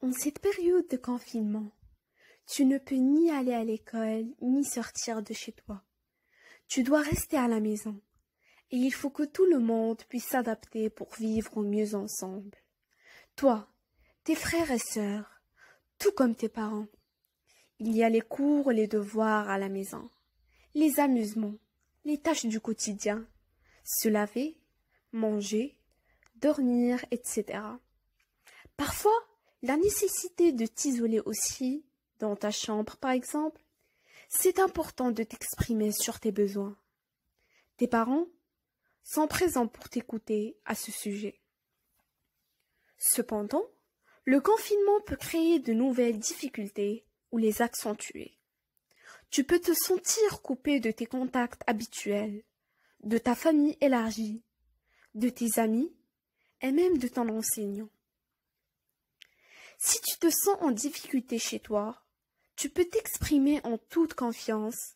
En cette période de confinement, tu ne peux ni aller à l'école ni sortir de chez toi. Tu dois rester à la maison et il faut que tout le monde puisse s'adapter pour vivre au mieux ensemble. Toi, tes frères et sœurs, tout comme tes parents. Il y a les cours, les devoirs à la maison, les amusements, les tâches du quotidien, se laver, manger, dormir, etc. Parfois, la nécessité de t'isoler aussi, dans ta chambre par exemple, c'est important de t'exprimer sur tes besoins. Tes parents sont présents pour t'écouter à ce sujet. Cependant, le confinement peut créer de nouvelles difficultés ou les accentuer. Tu peux te sentir coupé de tes contacts habituels, de ta famille élargie, de tes amis et même de ton enseignant. Si tu te sens en difficulté chez toi, tu peux t'exprimer en toute confiance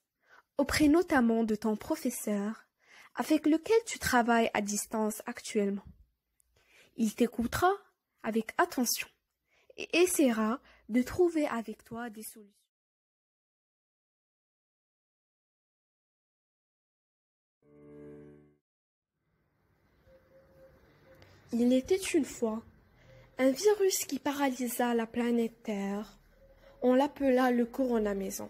auprès notamment de ton professeur avec lequel tu travailles à distance actuellement. Il t'écoutera avec attention et essaiera de trouver avec toi des solutions. Il était une fois un virus qui paralysa la planète Terre. On l'appela le corona-maison.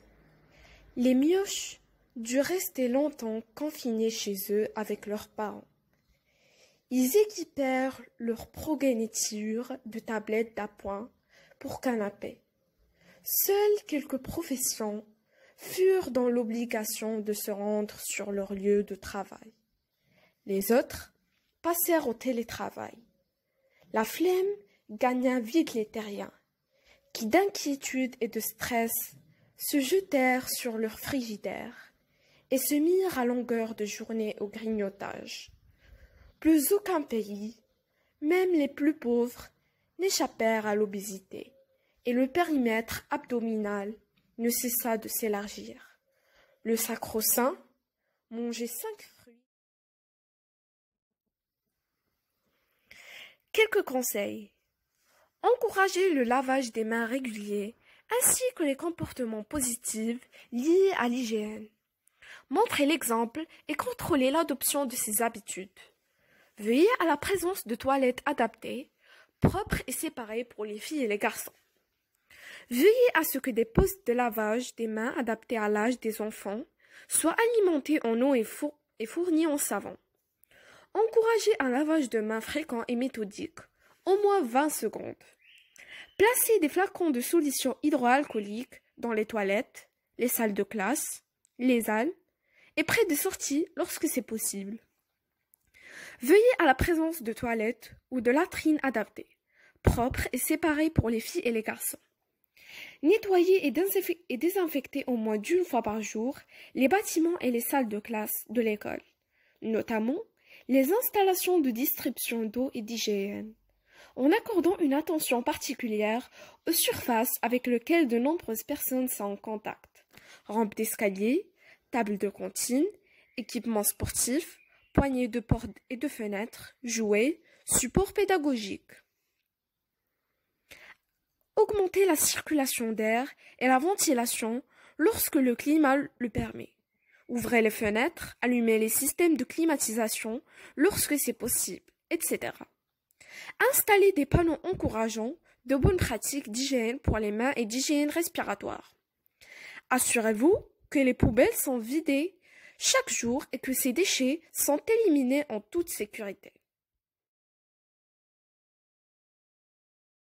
Les mioches durent rester longtemps confinés chez eux avec leurs parents. Ils équipèrent leur progéniture de tablettes d'appoint pour canapé. Seules quelques professions furent dans l'obligation de se rendre sur leur lieu de travail. Les autres passèrent au télétravail. La flemme gagna vite les terriens, qui d'inquiétude et de stress se jetèrent sur leur frigidaire et se mirent à longueur de journée au grignotage. Plus aucun pays, même les plus pauvres, n'échappèrent à l'obésité, et le périmètre abdominal ne cessa de s'élargir. Le sacro-saint mangeait 5 fruits. Quelques conseils. Encourager le lavage des mains régulier, ainsi que les comportements positifs liés à l'hygiène. Montrer l'exemple et contrôler l'adoption de ces habitudes. Veiller à la présence de toilettes adaptées, propres et séparées pour les filles et les garçons. Veiller à ce que des postes de lavage des mains adaptés à l'âge des enfants soient alimentés en eau et fournis en savon. Encourager un lavage de mains fréquent et méthodique, au moins 20 secondes. Placer des flacons de solution hydroalcoolique dans les toilettes, les salles de classe, les halles et près des sorties lorsque c'est possible. Veiller à la présence de toilettes ou de latrines adaptées, propres et séparées pour les filles et les garçons. Nettoyer et désinfecter au moins d'une fois par jour les bâtiments et les salles de classe de l'école, notamment les installations de distribution d'eau et d'hygiène, en accordant une attention particulière aux surfaces avec lesquelles de nombreuses personnes sont en contact. Rampes d'escalier, tables de cantine, équipements sportifs, poignées de portes et de fenêtres, jouets, supports pédagogiques. Augmenter la circulation d'air et la ventilation lorsque le climat le permet. Ouvrez les fenêtres, allumez les systèmes de climatisation lorsque c'est possible, etc. Installez des panneaux encourageant de bonnes pratiques d'hygiène pour les mains et d'hygiène respiratoire. Assurez-vous que les poubelles sont vidées chaque jour et que ces déchets sont éliminés en toute sécurité.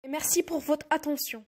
Merci pour votre attention.